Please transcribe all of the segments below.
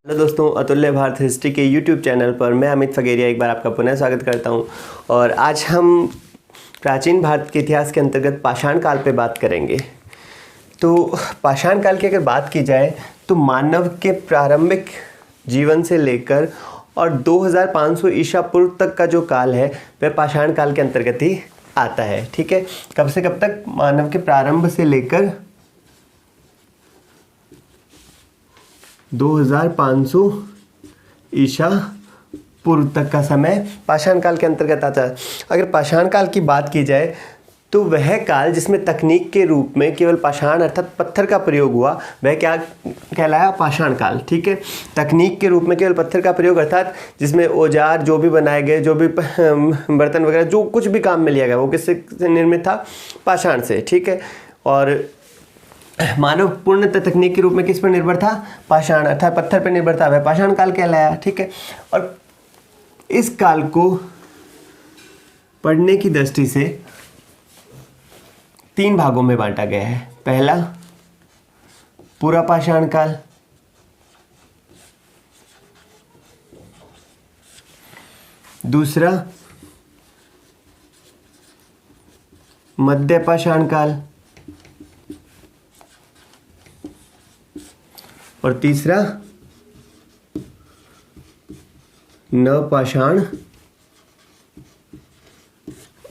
Hello दोस्तों, अतुल्य Bharat history के यूट्यूब चैनल पर मैं अमित फगेरिया एक बार आपका पुनः स्वागत करता हूं। और आज हम प्राचीन भारत के इतिहास के अंतर्गत पाषाण काल पे बात करेंगे। तो पाषाण काल की अगर बात की जाए तो मानव के प्रारंभिक जीवन से लेकर और 2500 ईसा पूर्व तक का जो काल है वह पाषाण काल के अंतर्गत ही आता है। ठीक है, कब से कब तक? मानव के प्रारंभ से लेकर 2500 ईसा पूर्व तक का समय पाषाण काल के अंतर्गत आता है। अगर पाषाण काल की बात की जाए तो वह काल जिसमें तकनीक के रूप में केवल पाषाण अर्थात पत्थर का प्रयोग हुआ वह क्या कहलाया? पाषाण काल। ठीक है, तकनीक के रूप में केवल पत्थर का प्रयोग अर्थात जिसमें औजार जो भी बनाए गए, जो भी बर्तन वगैरह जो कुछ भी काम में लिया गया वो किससे निर्मित था? पाषाण से। ठीक है, और मानव पूर्णतः तकनीक के रूप में किस पर निर्भर था? पाषाण अर्थात पत्थर पर निर्भर था, वह पाषाण काल कहलाया। ठीक है, और इस काल को पढ़ने की दृष्टि से 3 भागों में बांटा गया है। पहला पूरा पाषाण काल, दूसरा मध्य पाषाण काल और तीसरा नवपाषाण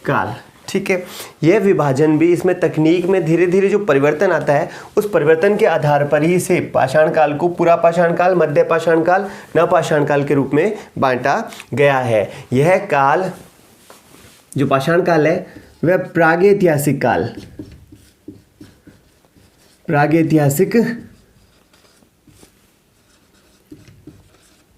काल। ठीक है, यह विभाजन भी इसमें तकनीक में धीरे धीरे जो परिवर्तन आता है उस परिवर्तन के आधार पर ही से पाषाण काल को पूरा पाषाण काल, मध्य पाषाण काल, नवपाषाण काल के रूप में बांटा गया है। यह काल जो पाषाण काल है वह प्रागैतिहासिक काल, प्रागैतिहासिक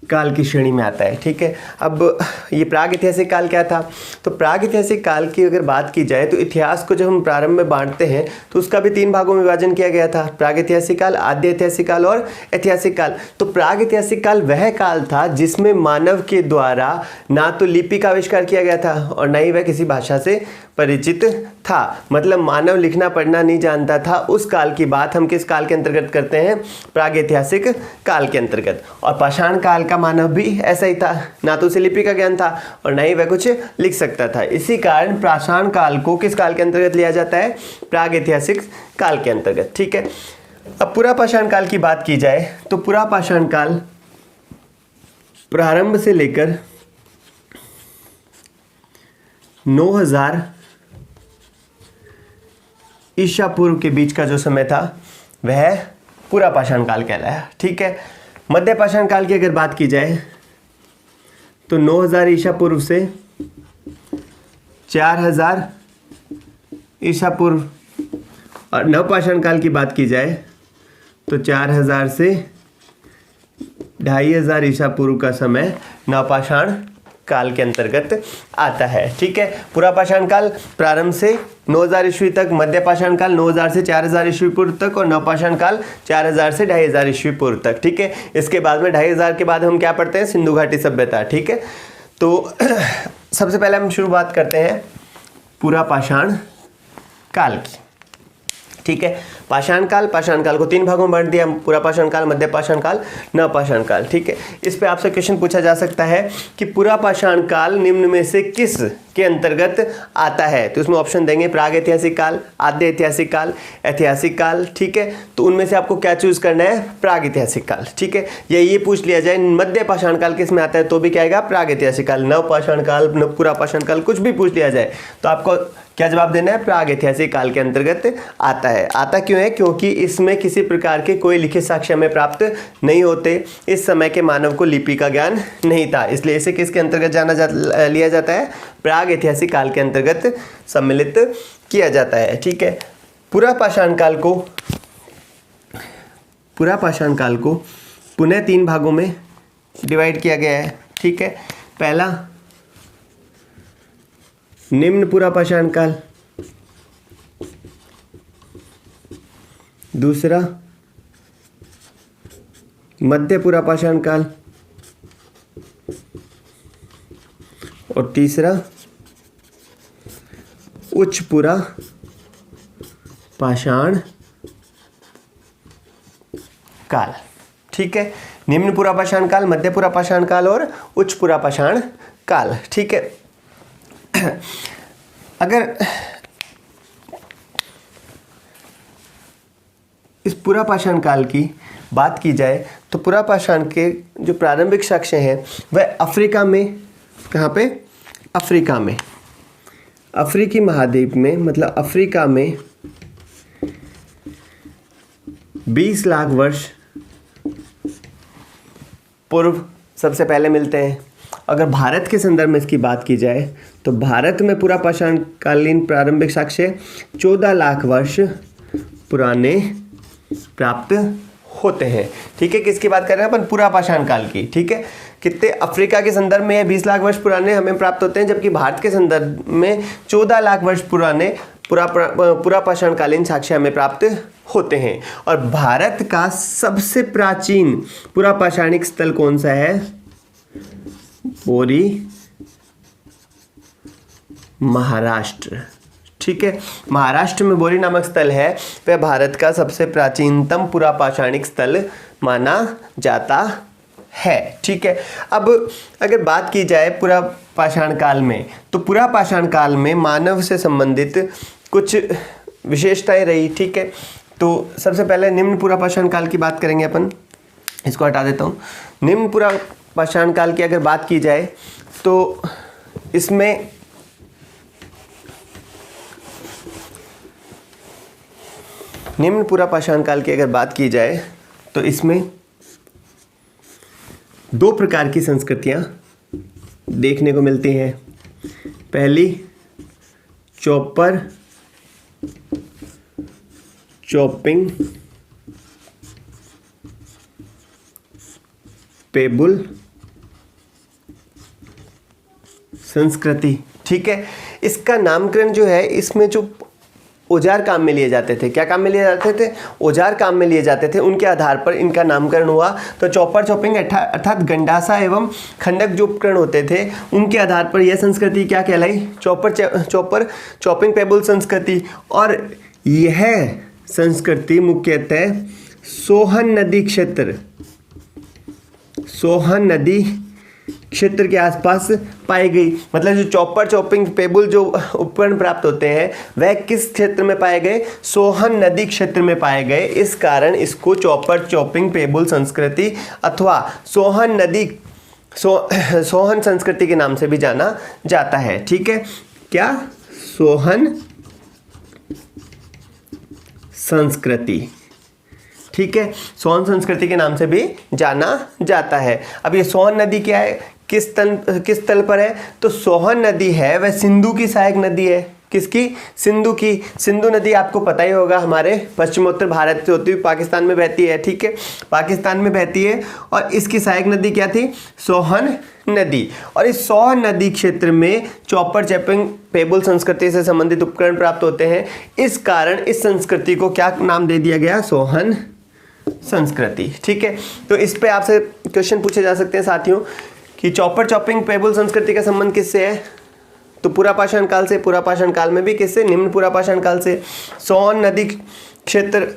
काल की श्रेणी में आता है। ठीक है, अब ये प्रागैतिहासिक काल क्या था? तो प्रागैतिहासिक काल की अगर बात की जाए तो इतिहास को जब हम प्रारंभ में बांटते हैं तो उसका भी 3 भागों में विभाजन किया गया था, प्रागैतिहासिक काल, आद्य ऐतिहासिक काल और ऐतिहासिक काल। तो प्रागैतिहासिक काल वह काल था जिसमें मानव के द्वारा ना तो लिपि का आविष्कार किया गया था और ना ही वह किसी भाषा से परिचित था, मतलब मानव लिखना पढ़ना नहीं जानता था। उस काल की बात हम किस काल के अंतर्गत करते हैं? प्रागैतिहासिक काल के अंतर्गत। और पाषाण काल का मानव भी ऐसा ही था, ना तो उसे लिपि का ज्ञान था और ना ही वह कुछ लिख सकता था। इसी कारण पाषाण काल को किस काल के अंतर्गत लिया जाता है? प्रागैतिहासिक काल के अंतर्गत। ठीक है, अब पूरा पाषाण काल की बात की जाए तो पूरा पाषाण काल प्रारंभ से लेकर 9000 ईसा पूर्व के बीच का जो समय था वह पूरा पाषाण काल कहलाया। ठीक है, मध्य पाषाण काल की अगर बात की जाए तो 9000 ईसा पूर्व से 4000 ईसा पूर्व, और नवपाषाण काल की बात की जाए तो 4000 से 2500 ईसा पूर्व का समय नवपाषाण काल के अंतर्गत आता है। ठीक है, पूरा पाषाण काल प्रारंभ से 9000 ईस्वी तक, मध्य पाषाण काल 9000 से 4000 ईस्वी पूर्व तक और नवपाषाण काल 4000 से 2500 ईस्वी पूर्व तक। ठीक है, इसके बाद में 2500 के बाद हम क्या पढ़ते हैं? सिंधु घाटी सभ्यता। ठीक है, तो सबसे पहले हम शुरुआत करते हैं पूरा पाषाण काल की। ठीक है, पाषाण काल को 3 भागों में बांट दिया, पूरा पाषाण काल, मध्य पाषाण काल, नवपाषाण काल। ठीक है, इस पे आपसे क्वेश्चन पूछा जा सकता है कि पूरा पाषाण काल निम्न में से किस के अंतर्गत आता है? तो उसमें ऑप्शन देंगे प्रागैतिहासिक काल, आद्य ऐतिहासिक काल, ऐतिहासिक काल। ठीक है, तो उनमें से आपको क्या चूज करना है? प्रागैतिहासिक काल। ठीक है, या ये पूछ लिया जाए मध्य पाषाण काल किस में आता है तो भी क्या आएगा? प्रागैतिहासिक काल। नवपाषाण काल, पूरा पाषाण काल, कुछ भी पूछ लिया जाए तो आपको क्या जवाब देना है? प्रागैतिहासिक काल के अंतर्गत आता है। आता क्यों है? क्योंकि इसमें किसी प्रकार के कोई लिखित साक्ष्य हमें प्राप्त नहीं होते, इस समय के मानव को लिपि का ज्ञान नहीं था, इसलिए इसे किसके अंतर्गत लिया जाता है? प्रागैतिहासिक काल के अंतर्गत सम्मिलित किया जाता है। ठीक है, पूरा पाषाण काल को पुनः 3 भागों में डिवाइड किया गया है। ठीक है, पहला निम्न पूरा पाषाण काल, दूसरा मध्य पूरा पाषाण काल और तीसरा उच्च पूरा पाषाण काल। ठीक है, निम्न पुरापाषाण काल, मध्य पुरापाषाण काल और उच्च पुरापाषाण काल। ठीक है, अगर इस पुरापाषाण काल की बात की जाए तो पुरापाषाण के जो प्रारंभिक साक्ष्य हैं वह अफ्रीका में, कहाँ पे, अफ्रीका में, अफ्रीकी महाद्वीप में, मतलब अफ्रीका में 20 लाख वर्ष पूर्व सबसे पहले मिलते हैं। अगर भारत के संदर्भ में इसकी बात की जाए तो भारत में पुरापाषाण कालीन प्रारंभिक साक्ष्य 14 लाख वर्ष पुराने प्राप्त होते हैं। ठीक है, किसकी बात कर रहे हैं अपन, पुरापाषाण काल की। ठीक है, कितने, अफ्रीका के संदर्भ में 20 लाख वर्ष पुराने हमें प्राप्त होते हैं, जबकि भारत के संदर्भ में 14 लाख वर्ष पुराने पुरापाषाण कालीन साक्ष्य हमें प्राप्त होते हैं। और भारत का सबसे प्राचीन पुरापाषाणिक स्थल कौन सा है, बोरी, महाराष्ट्र। ठीक है, महाराष्ट्र में बोरी नामक स्थल है, वह भारत का सबसे प्राचीनतम पुरापाषाणिक स्थल माना जाता है। ठीक है, अब अगर बात की जाए पुरापाषाण काल में, तो पुरापाषाण काल में मानव से संबंधित कुछ विशेषताएं रही। ठीक है, तो सबसे पहले निम्न पुरापाषाण काल की बात करेंगे अपन, इसको हटा देता हूँ। निम्न पुरापाषाण काल की अगर बात की जाए तो इसमें निम्न पुरापाषाण काल की अगर बात की जाए तो इसमें 2 प्रकार की संस्कृतियां देखने को मिलती हैं। पहली चॉपर चॉपिंग पेबुल संस्कृति। ठीक है, इसका नामकरण जो है, इसमें जो औजार काम में लिए जाते थे, क्या काम में लिए जाते थे, औजार काम में लिए जाते थे, उनके आधार पर इनका नामकरण हुआ। तो चॉपर चॉपिंग अर्थात गंडासा एवं खंडक जो उपकरण होते थे उनके आधार पर यह संस्कृति क्या कहलाई, चॉपर चॉपिंग पेबुल संस्कृति। और यह संस्कृति मुख्यतः सोहन नदी क्षेत्र के आसपास पाई गई। मतलब जो चॉपर चॉपिंग पेबुल जो उपकरण प्राप्त होते हैं वह किस क्षेत्र में पाए गए, सोहन नदी क्षेत्र में पाए गए। इस कारण इसको चॉपर चॉपिंग पेबुल संस्कृति अथवा सोहन संस्कृति के नाम से भी जाना जाता है। ठीक है, क्या, सोहन संस्कृति। ठीक है, सोहन संस्कृति के नाम से भी जाना जाता है। अब ये सोहन नदी क्या है, किस तल पर है, तो सोहन नदी है वह सिंधु की सहायक नदी है। किसकी, सिंधु की। सिंधु नदी आपको पता ही होगा हमारे पश्चिमोत्तर भारत से होती हुई पाकिस्तान में बहती है। ठीक है, पाकिस्तान में बहती है और इसकी सहायक नदी क्या थी, सोहन नदी। और इस सोहन नदी क्षेत्र में चॉपर चॉपिंग पेबुल संस्कृति से संबंधित उपकरण प्राप्त होते हैं। इस कारण इस संस्कृति को क्या नाम दे दिया गया, सोहन संस्कृति। ठीक है, तो इस पे आपसे क्वेश्चन पूछे जा सकते हैं साथियों कि चॉपर चॉपिंग पेबुल संस्कृति का संबंध किससे है, तो पुरापाषाण काल से। पुरापाषाण काल में भी किससे, निम्न पुरापाषाण काल से। सोहन नदी क्षेत्र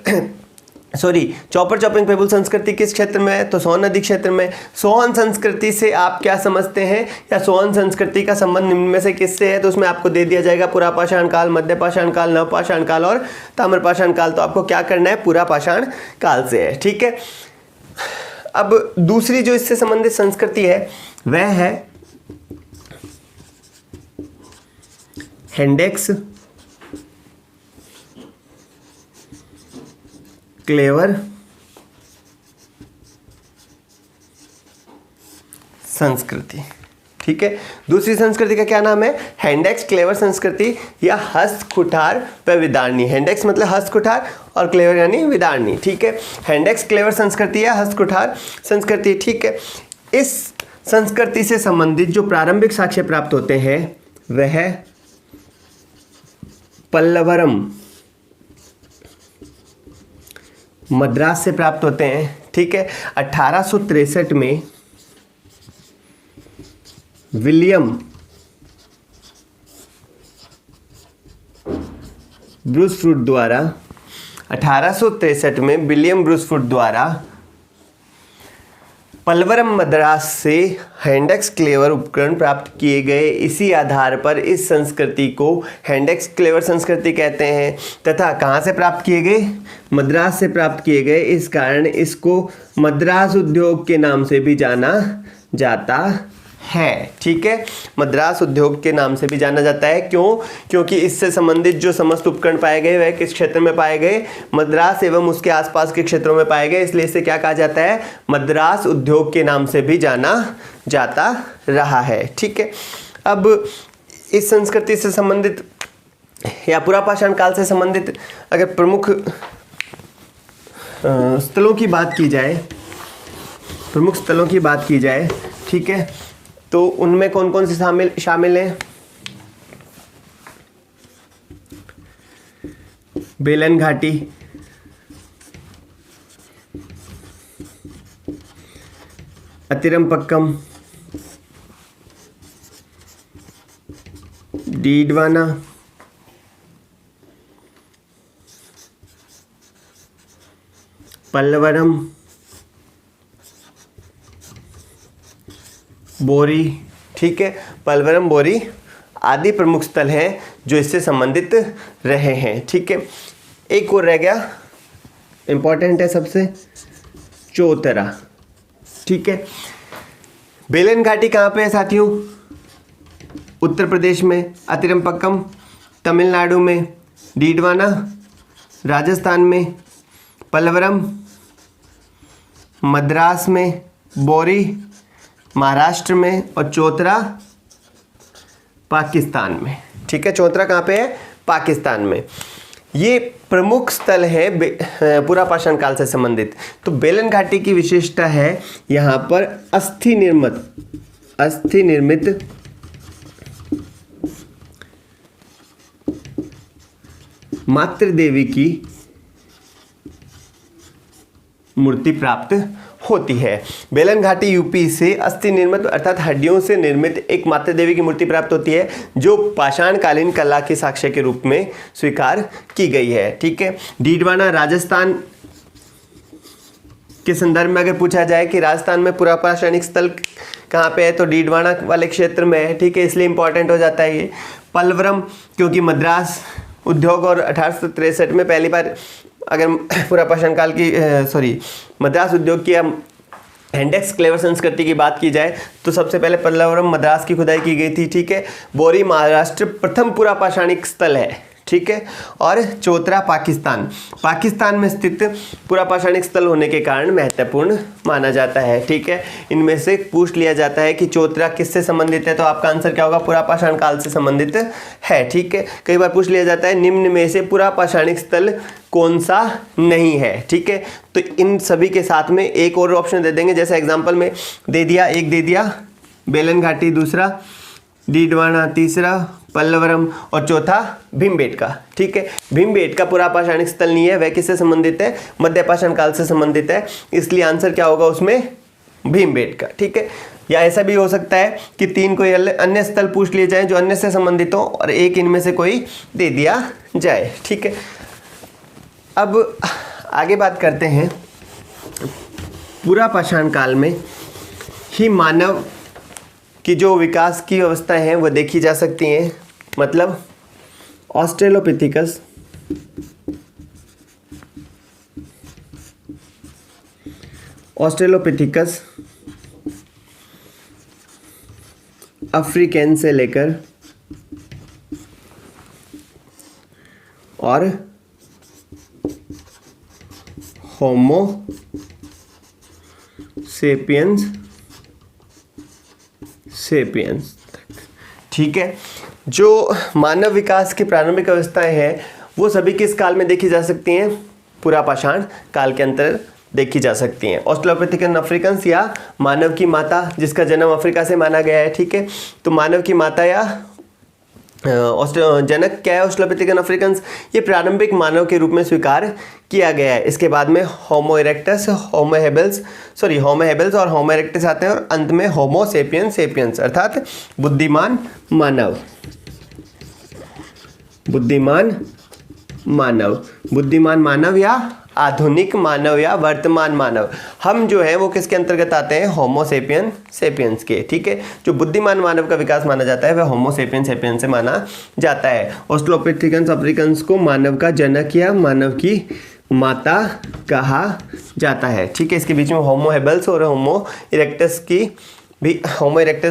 चॉपर चॉपिंग पेबुल संस्कृति किस क्षेत्र में है, तो सोहन नदी क्षेत्र में। सोहन संस्कृति से आप क्या समझते हैं, या सोहन संस्कृति का संबंध निम्न में से किससे है, तो उसमें आपको दे दिया जाएगा पुरापाषाण काल, मध्यपाषाण काल, नवपाषाण काल और ताम्रपाषाण काल। तो आपको क्या करना है, पुरापाषाण काल से है। ठीक है, अब दूसरी जो इससे संबंधित संस्कृति है वह है हेंडेक्स क्लेवर संस्कृति। ठीक है, दूसरी संस्कृति का क्या नाम है, हेंडेक्स क्लेवर संस्कृति या हस्त कुठार व विदारणी। हेंडेक्स मतलब हस्त कुठार और क्लेवर यानी विदारणी। ठीक है, हेंडेक्स क्लेवर संस्कृति या हस्त कुठार संस्कृति। ठीक है, इस संस्कृति से संबंधित जो प्रारंभिक साक्ष्य प्राप्त होते हैं वह पल्लवरम मद्रास से प्राप्त होते हैं। ठीक है, 1863 में विलियम ब्रूसफुट द्वारा 1863 में विलियम ब्रूसफुट द्वारा पलवरम मद्रास से हैंडेक्स क्लेवर उपकरण प्राप्त किए गए। इसी आधार पर इस संस्कृति को हैंडेक्स क्लेवर संस्कृति कहते हैं तथा कहाँ से प्राप्त किए गए? मद्रास से प्राप्त किए गए। इस कारण इसको मद्रास उद्योग के नाम से भी जाना जाता है। ठीक है, मद्रास उद्योग के नाम से भी जाना जाता है। क्यों? क्योंकि इससे संबंधित जो समस्त उपकरण पाए गए वह किस क्षेत्र में पाए गए? मद्रास एवं उसके आसपास के क्षेत्रों में पाए गए, इसलिए इसे क्या कहा जाता है? मद्रास उद्योग के नाम से भी जाना जाता रहा है। ठीक है, अब इस संस्कृति से संबंधित या पुरापाषाण काल से संबंधित अगर प्रमुख स्थलों की बात की जाए, प्रमुख स्थलों की बात की जाए, ठीक है, तो उनमें कौन कौन से शामिल हैं? बेलन घाटी, अतिरमपक्कम, डीडवाना, पल्लवरम, बोरी। ठीक है, पल्वरम, बोरी आदि प्रमुख स्थल हैं जो इससे संबंधित रहे हैं। ठीक है, एक और रह गया, इंपॉर्टेंट है सबसे, चौतरा। ठीक है, बेलन घाटी कहाँ पे है साथियों? उत्तर प्रदेश में, अतिरमपक्कम तमिलनाडु में, डीडवाना राजस्थान में, पल्वरम मद्रास में, बोरी महाराष्ट्र में और चौतरा पाकिस्तान में। ठीक है, चौतरा कहाँ पे है? पाकिस्तान में। ये प्रमुख स्थल है पुरापाषाण काल से संबंधित। तो बेलन घाटी की विशेषता है यहाँ पर अस्थि निर्मित मातृ देवी की मूर्ति प्राप्त होती है। बेलन घाटी यूपी से अस्थि निर्मित अर्थात हड्डियों से निर्मित एक मातृ देवी की मूर्ति प्राप्त होती है जो पाषाणकालीन कला के साक्ष्य के रूप में स्वीकार की गई है। ठीक है, डीडवाना राजस्थान के संदर्भ में अगर पूछा जाए कि राजस्थान में पुरापाषाणिक स्थल कहाँ पे है, तो डीडवाना वाले क्षेत्र में है। ठीक है, इसलिए इंपॉर्टेंट हो जाता है ये। पल्वरम क्योंकि मद्रास उद्योग और 1863 में पहली बार अगर पुरापाषाण काल की मद्रास उद्योग की या हैंडेक्स क्लेवर संस्कृति की बात की जाए तो सबसे पहले पल्लवरम मद्रास की खुदाई की गई थी। ठीक है, बोरी महाराष्ट्र प्रथम पुरापाषाणिक स्थल है। ठीक है, और चौतरा पाकिस्तान में स्थित पुरापाषाणिक स्थल होने के कारण महत्वपूर्ण माना जाता है। ठीक है, इनमें से पूछ लिया जाता है कि चौतरा किससे संबंधित है, तो आपका आंसर क्या होगा? पुरापाषाण काल से संबंधित है। ठीक है, कई बार पूछ लिया जाता है निम्न में से पुरापाषाणिक स्थल कौन सा नहीं है। ठीक है, तो इन सभी के साथ में एक और ऑप्शन दे देंगे, जैसे एग्जाम्पल में दे दिया, एक दे दिया बेलन घाटी, दूसरा डीडवाना, तीसरा पल्लवरम और चौथा भीमबेटका। ठीक है, भीमबेटका पुरापाषाणिक स्थल नहीं है, वह किससे संबंधित है? मध्यपाषाण काल से संबंधित है, इसलिए आंसर क्या होगा उसमें? भीमबेटका। ठीक है, या ऐसा भी हो सकता है कि 3 कोई अन्य स्थल पूछ लिए जाएं जो अन्य से संबंधित हो और एक इनमें से कोई दे दिया जाए। ठीक है, अब आगे बात करते हैं। पुरापाषाण काल में ही मानव की जो विकास की अवस्थाएं हैं वो देखी जा सकती हैं। मतलब ऑस्ट्रेलोपिथिकस, अफ्रीकन से लेकर और होमो सेपियंस तक। ठीक है, जो मानव विकास की प्रारंभिक अवस्थाएं हैं वो सभी किस काल में देखी जा सकती हैं? पुरापाषाण काल के अंतर देखी जा सकती हैं। ऑस्ट्रेलोपिथिकन अफ्रीकन्स या मानव की माता, जिसका जन्म अफ्रीका से माना गया है। ठीक है, तो मानव की माता या जनक क्या है? ऑस्ट्रेलोपिथिकन अफ्रीकन्स, ये प्रारंभिक मानव के रूप में स्वीकार किया गया है। इसके बाद में होमो इरेक्टस, होमो हेबल्स और होमो इरेक्टस आते हैं और अंत में होमो सेपियंस अर्थात बुद्धिमान मानव या आधुनिक मानव या वर्तमान मानव। हम जो है वो किसके अंतर्गत आते हैं? होमो सेपियन सेपियंस के, ठीक है। जो बुद्धिमान मानव का विकास माना जाता है वह होमो सेपियन सेपियंस से माना जाता है। ऑस्ट्रेलोपिथेकस अफ्रीकन्स को मानव का जनक या मानव की माता कहा जाता है, ठीक है। इसके बीच में होमो हेबल्स और होमो इरेक्टस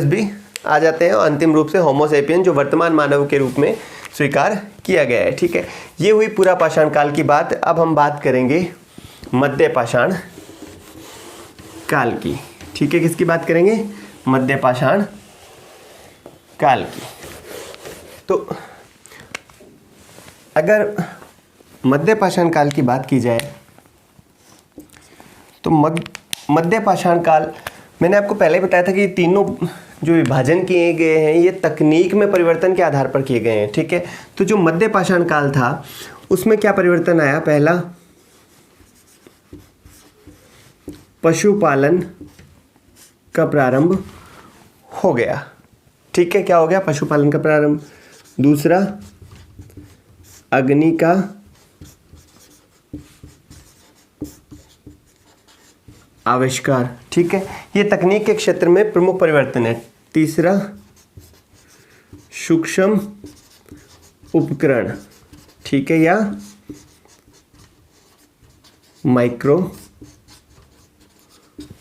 भी आ जाते हैं और अंतिम रूप से होमो सेपियन जो वर्तमान मानव के रूप में स्वीकार किया गया है, ठीक है। ये हुई पूरा पाषाण काल की बात। अब हम बात करेंगे मध्य पाषाण काल की, ठीक है। किसकी बात करेंगे? मध्य पाषाण काल की। तो अगर मध्य पाषाण काल की बात की जाए तो मध्य पाषाण काल, मैंने आपको पहले बताया था कि तीनों जो विभाजन किए गए हैं ये तकनीक में परिवर्तन के आधार पर किए गए हैं, ठीक है। तो जो मध्य पाषाण काल था उसमें क्या परिवर्तन आया? पहला, पशुपालन का प्रारंभ हो गया, ठीक है। क्या हो गया? पशुपालन का प्रारंभ। दूसरा, अग्नि का आविष्कार, ठीक है। ये तकनीक के क्षेत्र में प्रमुख परिवर्तन है। तीसरा, सूक्ष्म उपकरण, ठीक है, या माइक्रो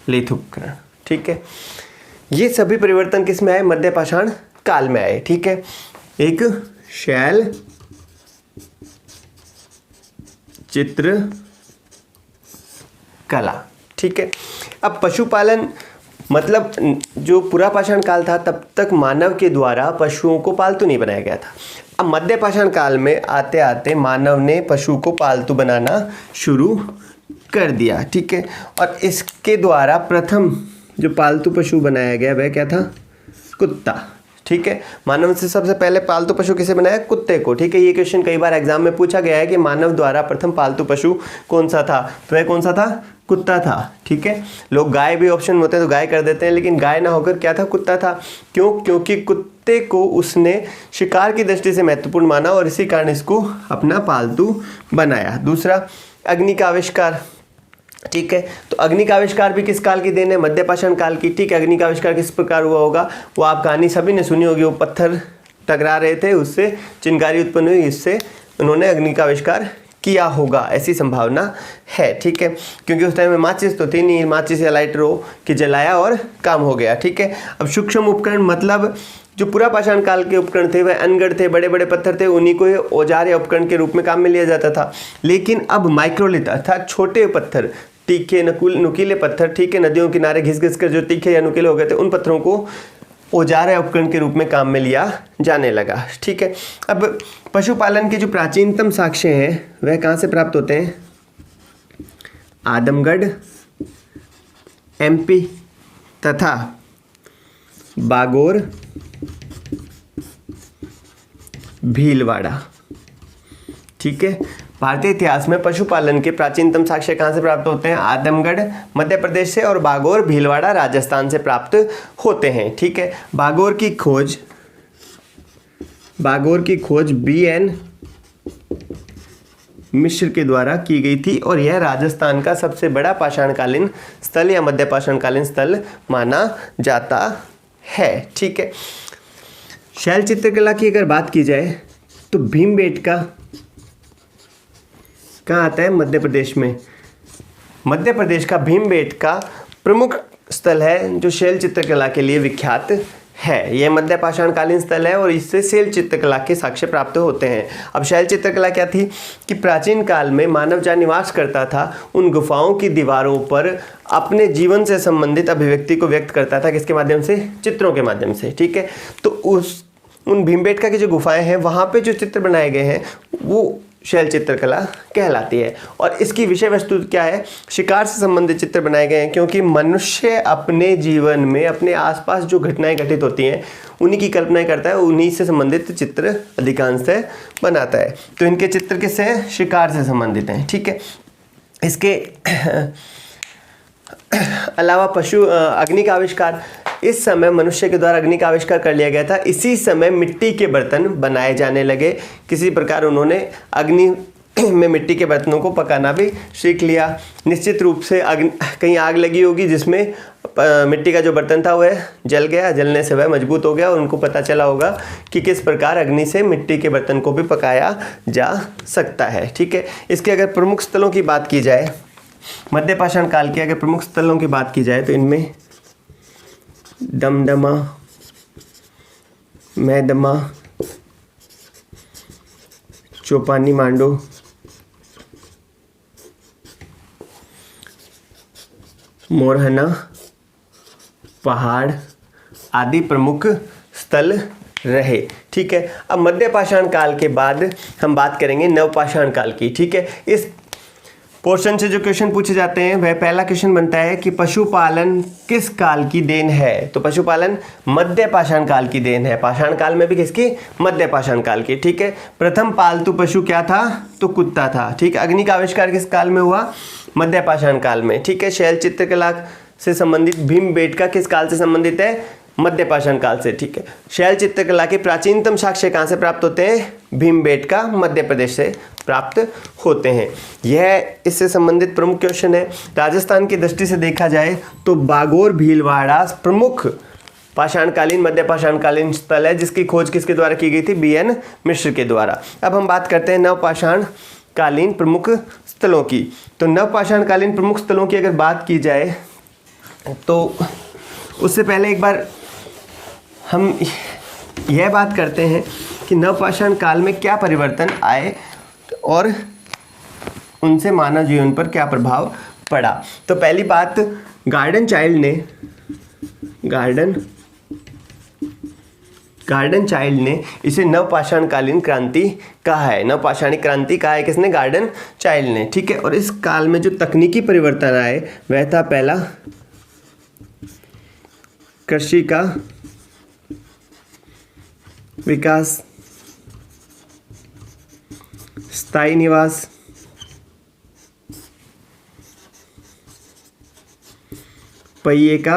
लिथ उपकरण, ठीक है। ये सभी परिवर्तन किस में आए? मध्य पाषाण काल में आए, ठीक है। एक शैल चित्र कला, ठीक है। अब पशुपालन मतलब जो पूरा पाषाण काल था तब तक मानव के द्वारा पशुओं को पालतू नहीं बनाया गया था। अब मध्य पाषाण काल में आते आते मानव ने पशु को पालतू बनाना शुरू कर दिया, ठीक है। और इसके द्वारा प्रथम जो पालतू पशु बनाया गया वह क्या था? कुत्ता, ठीक है। मानव से सबसे पहले पालतू पशु किसे बनाया? कुत्ते को, ठीक है। ये क्वेश्चन कई बार एग्जाम में पूछा गया है कि मानव द्वारा प्रथम पालतू पशु कौन सा था? तो वह कौन सा था? कुत्ता था, ठीक है। लोग गाय भी ऑप्शन में होते हैं तो गाय कर देते हैं, लेकिन गाय ना होकर क्या था? कुत्ता था। क्यों? क्योंकि कुत्ते को उसने शिकार की दृष्टि से महत्वपूर्ण माना और इसी कारण इसको अपना पालतू बनाया। दूसरा, अग्नि का आविष्कार, ठीक है। तो अग्नि का आविष्कार भी किस काल की देन है? मध्य पाषाण काल की, ठीक है। अग्नि का आविष्कार किस प्रकार हुआ होगा वो आप कहानी सभी ने सुनी होगी। वो पत्थर टकरा रहे थे, उससे चिंगारी उत्पन्न हुई, इससे उन्होंने अग्नि का आविष्कार किया होगा, ऐसी संभावना है, ठीक है। क्योंकि उस टाइम में माचिस तो थी नहीं, माचिस या लाइटर हो कि जलाया और काम हो गया, ठीक है। अब सूक्ष्म उपकरण मतलब जो पूरा पाषाण काल के उपकरण थे वह अनगढ़ थे, बड़े बड़े पत्थर थे, उन्हीं को औजार या उपकरण के रूप में काम में लिया जाता था। लेकिन अब माइक्रोलिथ अर्थात छोटे पत्थर, तीखे नुकीले पत्थर, ठीक है, नदियों किनारे घिस घिस कर जो तीखे या नुकीले हो गए थे उन पत्थरों को औजार या उपकरण के रूप में काम में लिया जाने लगा, ठीक है। अब पशुपालन के जो प्राचीनतम साक्ष्य हैं वह कहाँ से प्राप्त होते हैं? आदमगढ़ एमपी तथा बागोर भीलवाड़ा, ठीक है। भारतीय इतिहास में पशुपालन के प्राचीनतम साक्ष्य कहाँ से प्राप्त होते हैं? आदमगढ़ मध्य प्रदेश से और बागोर भीलवाड़ा राजस्थान से प्राप्त होते हैं, ठीक है। बागोर की खोज BN मिश्र के द्वारा की गई थी और यह राजस्थान का सबसे बड़ा पाषाणकालीन स्थल या मध्य पाषाणकालीन स्थल माना जाता है, ठीक है। शैल चित्रकला की अगर बात की जाए तो भीमबेटका कहाँ आता है? मध्य प्रदेश में। मध्य प्रदेश का भीमबेटका प्रमुख स्थल है जो शैल चित्रकला के लिए विख्यात है। यह मध्य पाषाणकालीन स्थल है और इससे शैल चित्रकला के साक्ष्य प्राप्त होते हैं। अब शैल चित्रकला क्या थी कि प्राचीन काल में मानव जहाँ निवास करता था उन गुफाओं की दीवारों पर अपने जीवन से संबंधित अभिव्यक्ति को व्यक्त करता था। किसके माध्यम से? चित्रों के माध्यम से, ठीक है। तो उन भीमबेटका की जो गुफाएं हैं वहाँ पे जो चित्र बनाए गए हैं वो शैल चित्रकला कहलाती है। और इसकी विषय वस्तु क्या है? शिकार से संबंधित चित्र बनाए गए हैं, क्योंकि मनुष्य अपने जीवन में अपने आसपास जो घटनाएं घटित होती हैं उन्हीं की कल्पनाएं करता है, उन्हीं से संबंधित चित्र अधिकांशतः बनाता है। तो इनके चित्र किससे हैं? शिकार से संबंधित हैं, ठीक है। इसके अलावा अग्नि का आविष्कार, इस समय मनुष्य के द्वारा अग्नि का आविष्कार कर लिया गया था। इसी समय मिट्टी के बर्तन बनाए जाने लगे। किसी प्रकार उन्होंने अग्नि में मिट्टी के बर्तनों को पकाना भी सीख लिया। निश्चित रूप से कहीं आग लगी होगी जिसमें मिट्टी का जो बर्तन था वह जल गया, जलने से वह मजबूत हो गया और उनको पता चला होगा कि किस प्रकार अग्नि से मिट्टी के बर्तन को भी पकाया जा सकता है। ठीक है, इसके अगर प्रमुख स्थलों की बात की जाए, मध्य पाषाण काल के अगर प्रमुख स्थलों की बात की जाए तो इनमें दमदमा, मैदमा, चौपानी मांडो, मोरहना पहाड़ आदि प्रमुख स्थल रहे। ठीक है, अब मध्य पाषाण काल के बाद हम बात करेंगे नवपाषाण काल की। ठीक है, इस पोर्शन से जो क्वेश्चन पूछे जाते हैं वह पहला क्वेश्चन बनता है कि पशुपालन किस काल की देन है। तो पशुपालन मध्य पाषाण काल की देन है। पाषाण काल में भी किसकी? मध्य पाषाण काल की। ठीक है, प्रथम पालतू पशु क्या था? तो कुत्ता था। ठीक है, अग्नि का आविष्कार किस काल में हुआ? मध्य पाषाण काल में। ठीक है, शैल चित्रकला से संबंधित भीमबेटका किस काल से संबंधित है? मध्य पाषाण काल से। ठीक है, शैल चित्रकला के प्राचीनतम साक्ष्य कहाँ से प्राप्त होते हैं? भीमबेटका मध्य प्रदेश से प्राप्त होते हैं। यह इससे संबंधित प्रमुख क्वेश्चन है। राजस्थान की दृष्टि से देखा जाए तो बागोर भीलवाड़ा प्रमुख पाषाणकालीन मध्य पाषाणकालीन स्थल है, जिसकी खोज किसके द्वारा की गई थी? BN मिश्र के द्वारा। अब हम बात करते हैं नवपाषाण कालीन प्रमुख स्थलों की। तो नवपाषाणकालीन प्रमुख स्थलों की अगर बात की जाए तो उससे पहले एक बार हम यह बात करते हैं कि नवपाषाण काल में क्या परिवर्तन आए और उनसे मानव जीवन पर क्या प्रभाव पड़ा। तो पहली बात, गार्डन चाइल्ड ने इसे नवपाषाणकालीन क्रांति कहा है। नवपाषाणिक क्रांति कहा है किसने? गार्डन चाइल्ड ने। ठीक है, और इस काल में जो तकनीकी परिवर्तन आए वह था पहला, कृषि का विकास, स्थायी निवास, पहिए का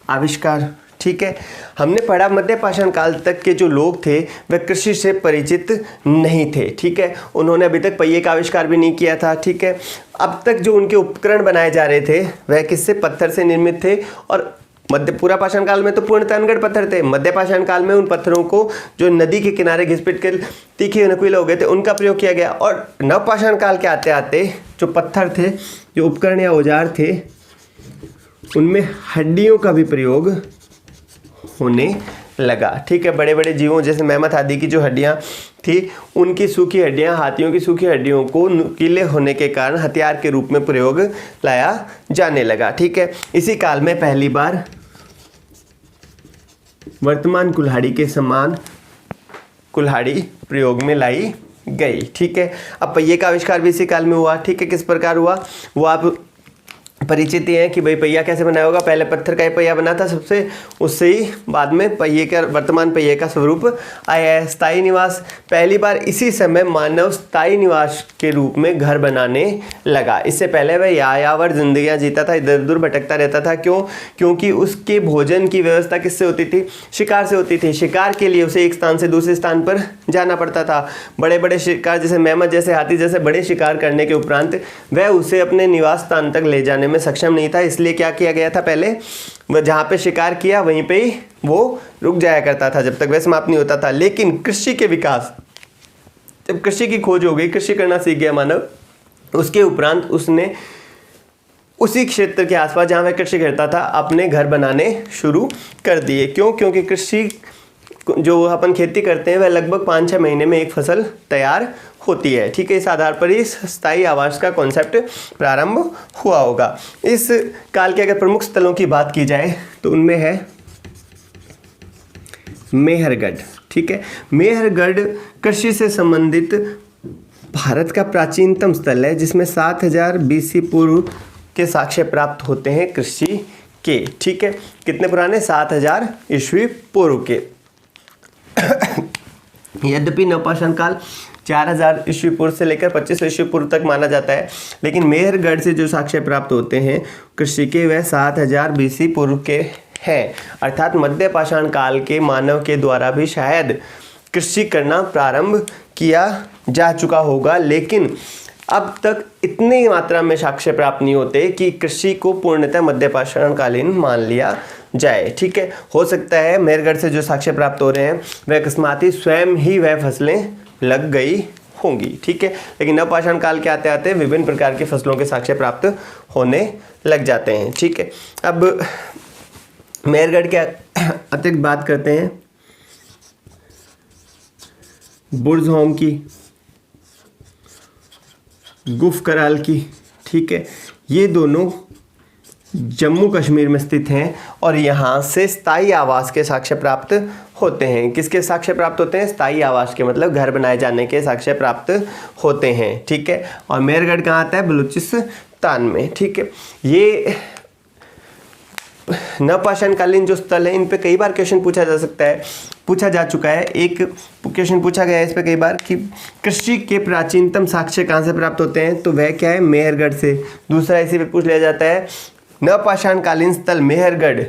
आविष्कार। ठीक है, हमने पढ़ा मध्य पाषाण काल तक के जो लोग थे वह कृषि से परिचित नहीं थे। ठीक है, उन्होंने अभी तक पहिए का आविष्कार भी नहीं किया था। ठीक है, अब तक जो उनके उपकरण बनाए जा रहे थे वह किससे? पत्थर से निर्मित थे। और पूरा पाषाण काल में तो पूर्णतः अनगढ़ पत्थर थे। मध्य पाषाण काल में उन पत्थरों को जो नदी के किनारे घिस-पिट कर तीखे नुकीले हो गए थे उनका प्रयोग किया गया। और नवपाषाण काल के आते आते जो पत्थर थे, जो उपकरण या औजार थे, उनमें हड्डियों का भी प्रयोग होने लगा। ठीक है, बड़े बड़े जीवों जैसे मेमथ आदि की जो हड्डियां थी, उनकी सूखी हड्डियां, हाथियों की सूखी हड्डियों को नुकीले होने के कारण हथियार के रूप में प्रयोग लाया जाने लगा। ठीक है, इसी काल में पहली बार वर्तमान कुल्हाड़ी के समान कुल्हाड़ी प्रयोग में लाई गई। ठीक है, अब पहिए का आविष्कार भी इसी काल में हुआ। ठीक है, किस प्रकार हुआ वो आप परिचित ही है कि भाई पहिया कैसे बनाया होगा। पहले पत्थर का ही पहिया बना था सबसे, उससे ही बाद में पहिए का, वर्तमान पहिए का स्वरूप आया है। स्थायी निवास, पहली बार इसी समय मानव स्थायी निवास के रूप में घर बनाने लगा। इससे पहले वह यायावर जिंदगियां जीता था, इधर उधर भटकता रहता था। क्यों? क्योंकि उसके भोजन की व्यवस्था किससे होती थी? शिकार से होती थी। शिकार के लिए उसे एक स्थान से दूसरे स्थान पर जाना पड़ता था। बड़े बड़े शिकार जैसे मेमथ जैसे, हाथी जैसे बड़े शिकार करने के उपरांत वह उसे अपने निवास स्थान तक ले जाने में सक्षम नहीं था। इसलिए क्या किया गया था? पहले वह जहाँ पे शिकार किया वहीं पे ही वो रुक जाया करता था जब तक वह समाप्त नहीं होता था। लेकिन कृषि के विकास, जब कृषि की खोज हो गई, कृषि करना सीख गया मानव, उसके उपरांत उसने उसी क्षेत्र के आसपास जहाँ वह कृषि करता था अपने घर बनाने शुरू कर दिए। क्यों? क्योंकि कृषि जो अपन खेती करते हैं वह लगभग 5-6 महीने में एक फसल तैयार होती है। ठीक है, इस आधार पर ही स्थायी आवास का कॉन्सेप्ट प्रारंभ हुआ होगा। इस काल के अगर प्रमुख स्थलों की बात की जाए तो उनमें है मेहरगढ़। ठीक है, मेहरगढ़ कृषि से संबंधित भारत का प्राचीनतम स्थल है, जिसमें 7000 BC पूर्व के साक्ष्य प्राप्त होते हैं कृषि के। ठीक है, कितने पुराने? 7000 ईस्वी पूर्व के। यद्यपि नवपाषाण काल 4000 ईस्वी पूर्व से लेकर 2500 ईस्वी पूर्व तक माना जाता है, लेकिन मेहरगढ़ से जो साक्ष्य प्राप्त होते हैं कृषि के वह 7000 BC पूर्व के हैं। अर्थात मध्य पाषाण काल के मानव के द्वारा भी शायद कृषि करना प्रारंभ किया जा चुका होगा, लेकिन अब तक इतनी मात्रा में साक्ष्य प्राप्त नहीं होते कि कृषि को पूर्णतः मध्यपाषाण कालीन मान लिया जाए। ठीक है, हो सकता है मेहरगढ़ से जो साक्ष्य प्राप्त हो रहे हैं वह अकस्मात ही स्वयं ही वह फसलें लग गई होंगी। ठीक है, लेकिन नवपाषाण काल के आते आते विभिन्न प्रकार की फसलों के साक्ष्य प्राप्त होने लग जाते हैं। ठीक है, अब मेहरगढ़ के अतिरिक्त बात करते हैं बुर्ज़होम की, गुफकराल की। ठीक है, ये दोनों जम्मू कश्मीर में स्थित हैं और यहाँ से स्थायी आवास के साक्ष्य प्राप्त होते हैं। किसके साक्ष्य प्राप्त होते हैं? स्थायी आवास के, मतलब घर बनाए जाने के साक्ष्य प्राप्त होते हैं। ठीक है, और मेहरगढ़ कहाँ आता है? बलूचिस्तान में। ठीक है, ये नवपाषाणकालीन जो स्थल है इन पे कई बार क्वेश्चन पूछा जा सकता है, पूछा जा चुका है। एक क्वेश्चन पूछा गया है इस पे कई बार कि कृषि के प्राचीनतम साक्ष्य कहाँ से प्राप्त होते हैं, तो वह क्या है? मेहरगढ़ से। दूसरा इसी पे पूछ लिया जाता है नवपाषाणकालीन स्थल मेहरगढ़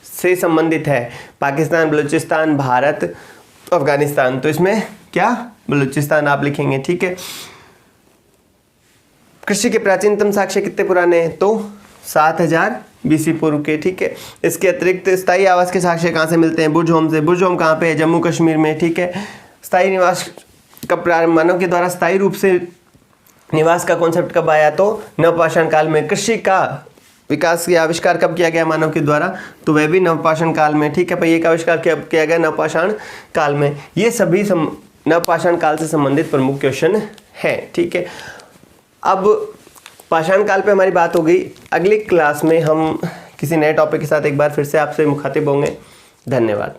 से संबंधित है पाकिस्तान, बलूचिस्तान, भारत, अफगानिस्तान, तो इसमें क्या? बलूचिस्तान आप लिखेंगे। ठीक है, कृषि के प्राचीनतम साक्ष्य कितने पुराने हैं? तो 7000 BC पूर्व के। ठीक है, इसके अतिरिक्त स्थायी आवास के साक्ष्य कहाँ से मिलते हैं? बुर्ज़होम से। बुर्ज़होम कहाँ पे है? जम्मू कश्मीर में। ठीक है, स्थायी निवास का प्रारंभ मानव के द्वारा स्थायी रूप से निवास का कॉन्सेप्ट कब आया? तो नवपाषाण काल में। कृषि का विकास या आविष्कार कब किया गया मानव के द्वारा? तो वह भी नवपाषाण काल में। ठीक है, पहिए का आविष्कार कब किया गया? नवपाषाण काल में। ये सभी नवपाषाण काल से संबंधित प्रमुख क्वेश्चन है। ठीक है, अब पाषाण काल पे हमारी बात हो गई। अगली क्लास में हम किसी नए टॉपिक के साथ एक बार फिर से आपसे मुखातिब होंगे। धन्यवाद।